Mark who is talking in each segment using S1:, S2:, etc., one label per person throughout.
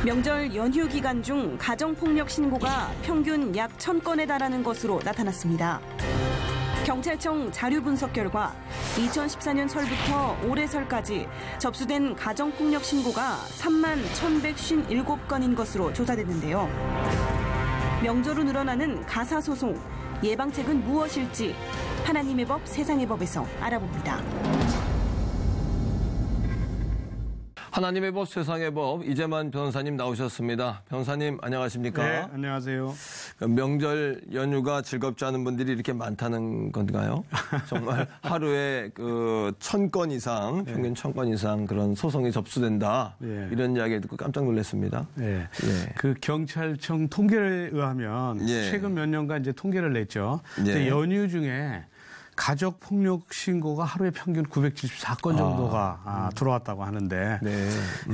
S1: 명절 연휴 기간 중 가정폭력 신고가 평균 약 1,000건에 달하는 것으로 나타났습니다. 경찰청 자료 분석 결과 2014년 설부터 올해 설까지 접수된 가정폭력 신고가 3만 1,157건인 것으로 조사됐는데요. 명절 후 늘어나는 가사소송, 예방책은 무엇일지 하나님의 법, 세상의 법에서 알아봅니다.
S2: 하나님의 법, 세상의 법, 이재만 변호사님 나오셨습니다. 변호사님 안녕하십니까?
S3: 네, 안녕하세요.
S2: 명절 연휴가 즐겁지 않은 분들이 이렇게 많다는 건가요? 정말 하루에 1,000건 이상, 평균 1,000건 이상 그런 소송이 접수된다.
S3: 네.
S2: 이런 이야기 듣고 깜짝 놀랐습니다.
S3: 네. 그 경찰청 통계에 의하면 최근 몇 년간 이제 통계를 냈죠. 연휴 중에 가족 폭력 신고가 하루에 평균 974건 정도가 들어왔다고 하는데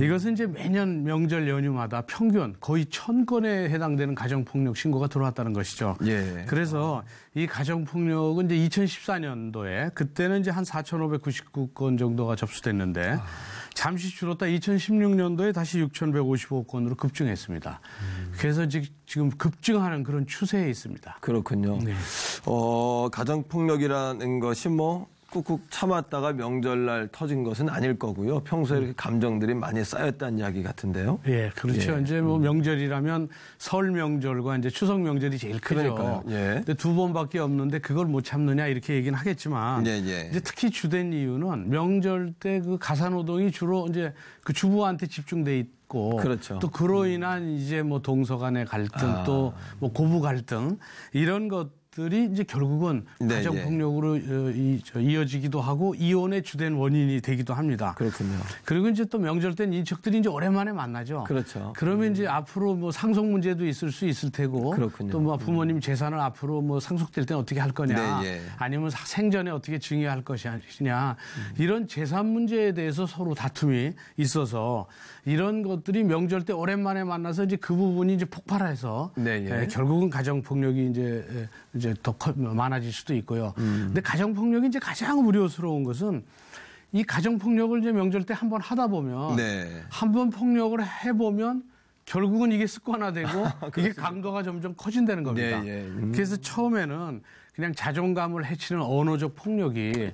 S3: 이것은 이제 매년 명절 연휴마다 평균 거의 1,000건에 해당되는 가정 폭력 신고가 들어왔다는 것이죠. 그래서 이 가정 폭력은 이제 2014년도에 그때는 이제 한 4,599건 정도가 접수됐는데 잠시 줄었다 2016년도에 다시 6,155건으로 급증했습니다. 그래서 지금 급증하는 그런 추세에 있습니다.
S2: 그렇군요.
S3: 네.
S2: 가정폭력이라는 것이 꾹꾹 참았다가 명절날 터진 것은 아닐 거고요. 평소에 이렇게 감정들이 많이 쌓였다는 이야기 같은데요.
S3: 예, 그렇죠. 이제 명절이라면 설 명절과 이제 추석 명절이 제일 크죠.
S2: 그러니까요.
S3: 근데 두 번밖에 없는데 그걸 못 참느냐 이렇게 얘기는 하겠지만 이제 특히 주된 이유는 명절 때 그 가사노동이 주로 이제 그 주부한테 집중돼 있고
S2: 그렇죠.
S3: 또 그로 인한 이제 동서 간의 갈등 또 고부 갈등 이런 것들이 이제 결국은 가정폭력으로 이어지기도 하고 이혼의 주된 원인이 되기도 합니다.
S2: 그렇군요.
S3: 그리고 이제 또 명절 때는 인척들이 이제 오랜만에 만나죠.
S2: 그렇죠.
S3: 그러면 이제 앞으로 상속 문제도 있을 수 있을 테고
S2: 그렇군요.
S3: 또 부모님 재산을 앞으로 상속될 때는 어떻게 할 거냐 아니면 생전에 어떻게 증여할 것이냐 이런 재산 문제에 대해서 서로 다툼이 있어서 이런 것들이 명절 때 오랜만에 만나서 이제 그 부분이 이제 폭발해서 결국은 가정폭력이 이제 더 많아질 수도 있고요. 근데 가정폭력이 이제 가장 우려스러운 것은 이 가정폭력을 이제 명절 때 한번 하다 보면 한번 폭력을 해보면 결국은 이게 습관화되고 이게 강도가 점점 커진다는 겁니다. 그래서 처음에는 그냥 자존감을 해치는 언어적 폭력이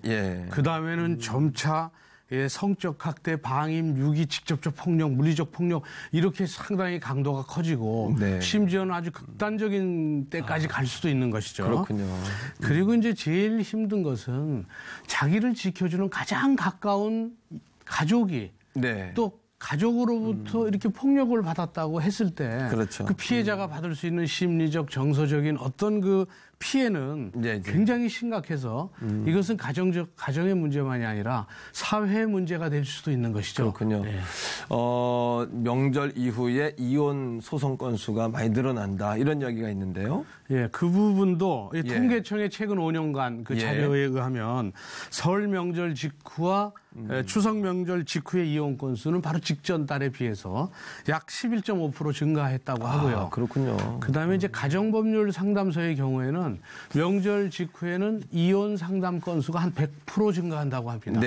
S3: 그 다음에는 점차 성적 학대, 방임, 유기, 직접적 폭력, 물리적 폭력 이렇게 상당히 강도가 커지고 심지어는 아주 극단적인 때까지 갈 수도 있는 것이죠.
S2: 그렇군요.
S3: 그리고 이제 제일 힘든 것은 자기를 지켜주는 가장 가까운 가족이 또 가족으로부터 이렇게 폭력을 받았다고 했을 때 그 피해자가 받을 수 있는 심리적, 정서적인 어떤 그 피해는 굉장히 심각해서 이것은 가정의 문제만이 아니라 사회의 문제가 될 수도 있는 것이죠.
S2: 그렇군요. 명절 이후에 이혼 소송 건수가 많이 늘어난다 이런 이야기가 있는데요.
S3: 그 부분도 통계청의 최근 5년간 그 자료에 의하면 설 명절 직후와 추석 명절 직후의 이혼 건수는 바로 직전 달에 비해서 약 11.5% 증가했다고 하고요.
S2: 그렇군요.
S3: 그다음에 이제 가정법률 상담소의 경우에는 명절 직후에는 이혼 상담 건수가 한 100% 증가한다고 합니다.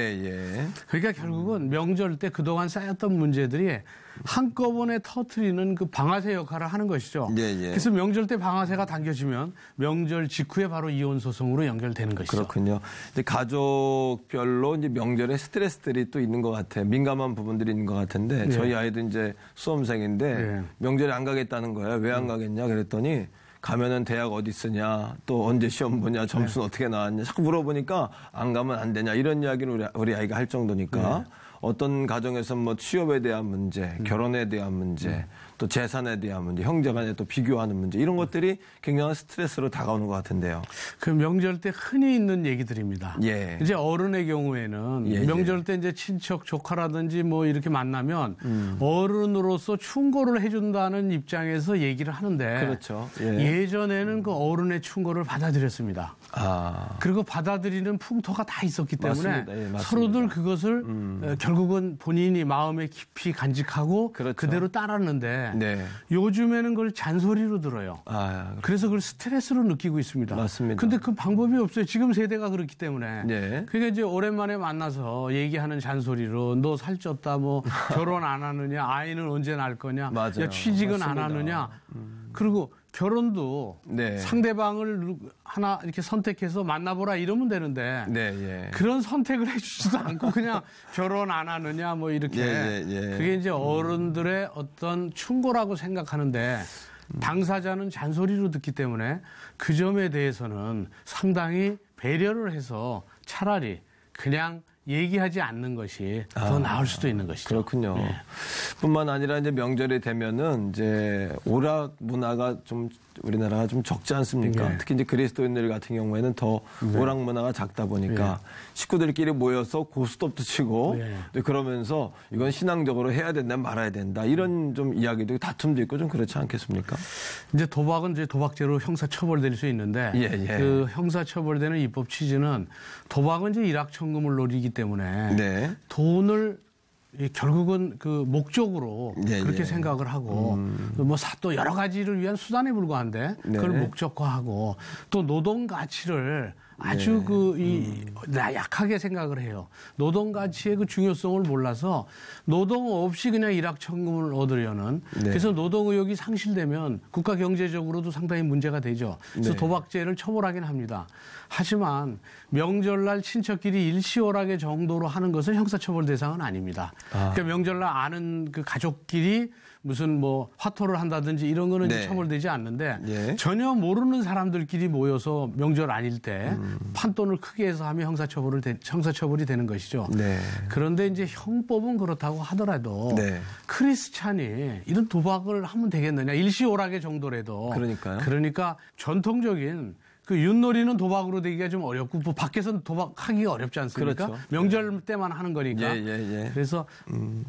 S3: 그러니까 결국은 명절 때 그동안 쌓였던 문제들이 한꺼번에 터트리는 그 방아쇠 역할을 하는 것이죠. 그래서 명절 때 방아쇠가 당겨지면 명절 직후에 바로 이혼 소송으로 연결되는 것이죠.
S2: 그렇군요. 이제 가족별로 이제 명절에 스트레스들이 또 있는 것 같아요. 민감한 부분들이 있는 것 같은데 저희 아이도 이제 수험생인데 명절에 안 가겠다는 거예요. 왜 안 가겠냐 그랬더니 가면은 대학 어디 쓰냐, 또 언제 시험 보냐, 점수는 어떻게 나왔냐, 자꾸 물어보니까 안 가면 안 되냐 이런 이야기를 우리 아이가 할 정도니까 어떤 가정에서 취업에 대한 문제, 결혼에 대한 문제, 또 재산에 대한 문제, 형제간에 또 비교하는 문제 이런 것들이 굉장한 스트레스로 다가오는 것 같은데요.
S3: 그 명절 때 흔히 있는 얘기들입니다. 이제 어른의 경우에는 명절 때 이제 친척 조카라든지 이렇게 만나면 어른으로서 충고를 해준다는 입장에서 얘기를 하는데 예전에는 그 어른의 충고를 받아들였습니다. 그리고 받아들이는 풍토가 다 있었기 때문에 서로들 그것을 결국 결국은 본인이 마음에 깊이 간직하고
S2: 그렇죠.
S3: 그대로 따랐는데
S2: 네.
S3: 요즘에는 그걸 잔소리로 들어요. 그래서 그걸 스트레스로 느끼고 있습니다.
S2: 맞습니다.
S3: 근데 그 방법이 없어요. 지금 세대가 그렇기 때문에.
S2: 네.
S3: 그러니까 이제 오랜만에 만나서 얘기하는 잔소리로 너 살쪘다, 뭐 결혼 안 하느냐, 아이는 언제 낳을 거냐,
S2: 맞아요.
S3: 야, 취직은
S2: 맞습니다.
S3: 안 하느냐. 그리고 결혼도
S2: 네.
S3: 상대방을 하나 이렇게 선택해서 만나보라 이러면 되는데
S2: 네, 예.
S3: 그런 선택을 해주지도 않고 그냥 결혼 안 하느냐 뭐 이렇게 그게 이제 어른들의 어떤 충고라고 생각하는데 당사자는 잔소리로 듣기 때문에 그 점에 대해서는 상당히 배려를 해서 차라리 그냥 얘기하지 않는 것이 더 나을 수도 있는 것이죠.
S2: 그렇군요.
S3: 네.
S2: 뿐만 아니라 이제 명절이 되면은 이제 오락 문화가 좀 우리나라가 좀 적지 않습니까?
S3: 네.
S2: 특히 이제 그리스도인들 같은 경우에는 더 오락 문화가 작다 보니까 식구들끼리 모여서 고스톱도 치고 그러면서 이건 신앙적으로 해야 된다 말아야 된다 이런 좀 이야기도 다툼도 있고 좀 그렇지 않겠습니까?
S3: 이제 도박은 이제 도박죄로 형사 처벌될 수 있는데 그 형사 처벌되는 입법 취지는 도박은 이제 일확천금을 노리기 때문에 돈을 결국은 그 목적으로 그렇게 생각을 하고 뭐 또 여러 가지를 위한 수단에 불과한데 그걸 목적화하고 또 노동 가치를 아주 약하게 생각을 해요. 노동 가치의 그 중요성을 몰라서 노동 없이 그냥 일확천금을 얻으려는 그래서 노동 의욕이 상실되면 국가 경제적으로도 상당히 문제가 되죠. 그래서 도박죄를 처벌하긴 합니다. 하지만 명절날 친척끼리 일시오락의 정도로 하는 것은 형사처벌 대상은 아닙니다. 그러니까 명절날 아는 그 가족끼리 무슨 뭐 화토를 한다든지 이런 거는 이제 처벌되지 않는데 전혀 모르는 사람들끼리 모여서 명절 아닐 때 판돈을 크게 해서 하면 형사처벌이 되는 것이죠. 그런데 이제 형법은 그렇다고 하더라도 크리스찬이 이런 도박을 하면 되겠느냐. 일시오락의 정도라도.
S2: 그러니까요.
S3: 그러니까 전통적인 그 윷놀이는 도박으로 되기가 좀 어렵고 뭐 밖에서는 도박하기가 어렵지 않습니까?
S2: 그렇죠.
S3: 명절 때만 하는 거니까. 그래서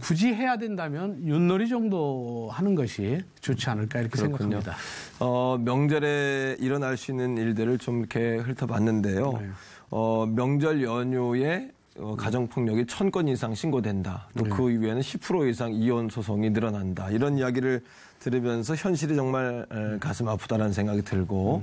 S3: 굳이 해야 된다면 윷놀이 정도 하는 것이 좋지 않을까 이렇게 생각합니다.
S2: 명절에 일어날 수 있는 일들을 좀 이렇게 훑어봤는데요. 명절 연휴에 가정폭력이 1000건 이상 신고된다. 또 그 이후에는 10% 이상 이혼 소송이 늘어난다. 이런 이야기를 들으면서 현실이 정말 가슴 아프다라는 생각이 들고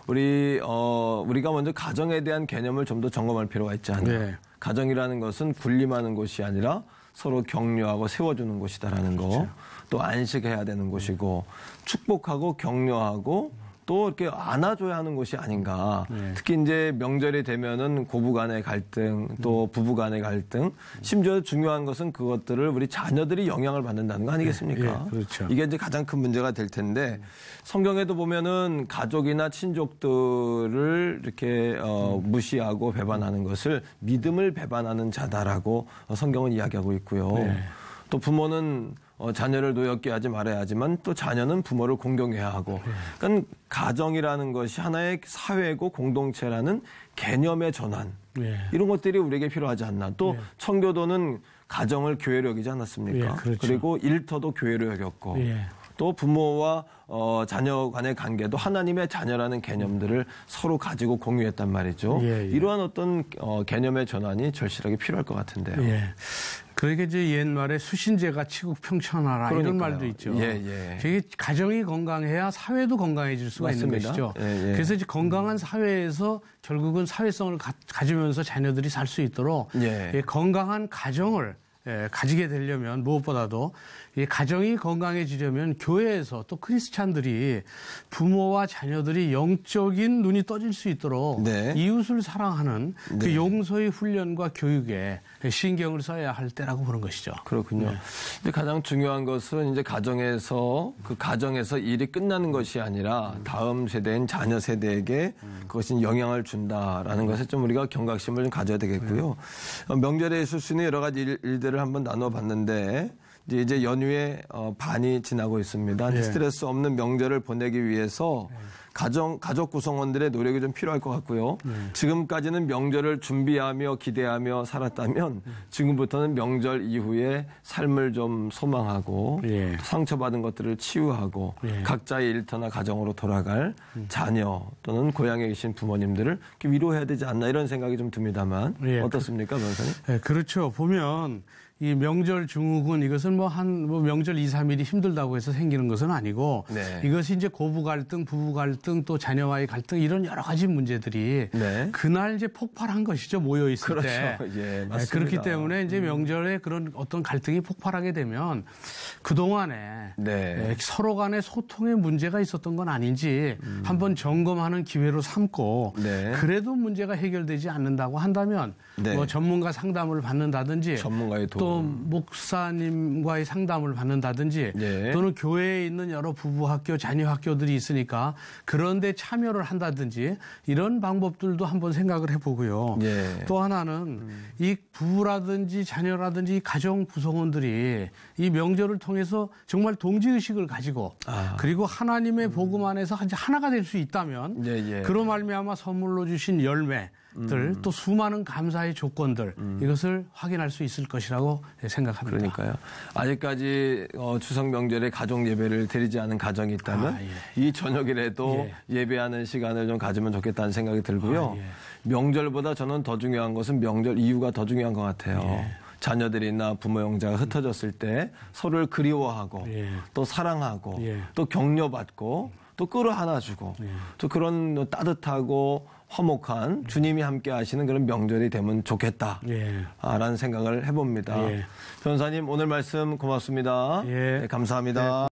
S2: 우리가 먼저 가정에 대한 개념을 좀 더 점검할 필요가 있지 않나. 가정이라는 것은 군림하는 곳이 아니라 서로 격려하고 세워주는 곳이다라는 거. 또 안식해야 되는 곳이고 축복하고 격려하고 또 이렇게 안아줘야 하는 것이 아닌가. 특히 이제 명절이 되면은 고부 간의 갈등, 또 부부 간의 갈등, 심지어 중요한 것은 그것들을 우리 자녀들이 영향을 받는다는 거 아니겠습니까?
S3: 그렇죠.
S2: 이게 이제 가장 큰 문제가 될 텐데 성경에도 보면은 가족이나 친족들을 이렇게 무시하고 배반하는 것을 믿음을 배반하는 자다라고 성경은 이야기하고 있고요. 또 부모는 자녀를 노엽게 하지 말아야 하지만 또 자녀는 부모를 공경해야 하고 그러니까 가정이라는 것이 하나의 사회고 공동체라는 개념의 전환 이런 것들이 우리에게 필요하지 않나. 또 청교도는 가정을 교회로 여기지 않았습니까? 그리고 일터도 교회로 여겼고 또 부모와 자녀 간의 관계도 하나님의 자녀라는 개념들을 서로 가지고 공유했단 말이죠. 이러한 어떤 개념의 전환이 절실하게 필요할 것 같은데요.
S3: 그러니까 이제 옛말에 수신제가 치국 평천하라 이런 말도 있죠. 되게 가정이 건강해야 사회도 건강해질 수가 있는 것이죠. 그래서 이제 건강한 사회에서 결국은 사회성을 가지면서 자녀들이 살 수 있도록 건강한 가정을 가지게 되려면 무엇보다도 이 가정이 건강해지려면 교회에서 또 크리스찬들이 부모와 자녀들이 영적인 눈이 떠질 수 있도록 이웃을 사랑하는 그 용서의 훈련과 교육에 신경을 써야 할 때라고 보는 것이죠.
S2: 그렇군요. 근데 가장 중요한 것은 이제 가정에서 일이 끝나는 것이 아니라 다음 세대인 자녀 세대에게 그것이 영향을 준다라는 것에 좀 우리가 경각심을 좀 가져야 되겠고요. 명절에 있을 수 있는 여러 가지 일들을 한번 나눠봤는데 이제 연휴에 반이 지나고 있습니다. 스트레스 없는 명절을 보내기 위해서 가족 구성원들의 노력이 좀 필요할 것 같고요. 지금까지는 명절을 준비하며 기대하며 살았다면 지금부터는 명절 이후에 삶을 좀 소망하고 상처받은 것들을 치유하고 각자의 일터나 가정으로 돌아갈 자녀 또는 고향에 계신 부모님들을 위로해야 되지 않나 이런 생각이 좀 듭니다만 어떻습니까, 변호사님?
S3: 그렇죠. 보면 이 명절 증후군 이것은 뭐 명절 2, 3일이 힘들다고 해서 생기는 것은 아니고
S2: 네.
S3: 이것이 이제 고부 갈등, 부부 갈등, 또 자녀와의 갈등 이런 여러 가지 문제들이
S2: 네.
S3: 그날 이제 폭발한 것이죠. 모여 있을
S2: 그렇죠.
S3: 때.
S2: 예, 맞습니다.
S3: 그렇기 때문에 이제 명절에 그런 어떤 갈등이 폭발하게 되면 그동안에
S2: 네.
S3: 서로 간의 소통에 문제가 있었던 건 아닌지 한번 점검하는 기회로 삼고
S2: 네.
S3: 그래도 문제가 해결되지 않는다고 한다면
S2: 네.
S3: 뭐 전문가 상담을 받는다든지
S2: 전문가의 도움.
S3: 또 목사님과의 상담을 받는다든지
S2: 네.
S3: 또는 교회에 있는 여러 부부학교, 자녀학교들이 있으니까 그런데 참여를 한다든지 이런 방법들도 한번 생각을 해보고요.
S2: 네.
S3: 또 하나는 이 부부라든지 자녀라든지 이 가정 구성원들이 이 명절을 통해서 정말 동지의식을 가지고 그리고 하나님의 복음 안에서 하나가 될 수 있다면 그로 말미암아 선물로 주신 열매 또 수많은 감사의 조건들 이것을 확인할 수 있을 것이라고 생각합니다.
S2: 그러니까요. 아직까지 추석 명절에 가족 예배를 드리지 않은 가정이 있다면 이 저녁이라도 예배하는 시간을 좀 가지면 좋겠다는 생각이 들고요. 명절보다 저는 더 중요한 것은 명절 이유가 더 중요한 것 같아요. 자녀들이나 부모 형제가 흩어졌을 때 서로를 그리워하고 또 사랑하고 또 격려받고 또 끌어안아주고 또 그런 따뜻하고 화목한 주님이 함께 하시는 그런 명절이 되면 좋겠다라는 생각을 해봅니다. 변호사님 오늘 말씀 고맙습니다. 네, 감사합니다.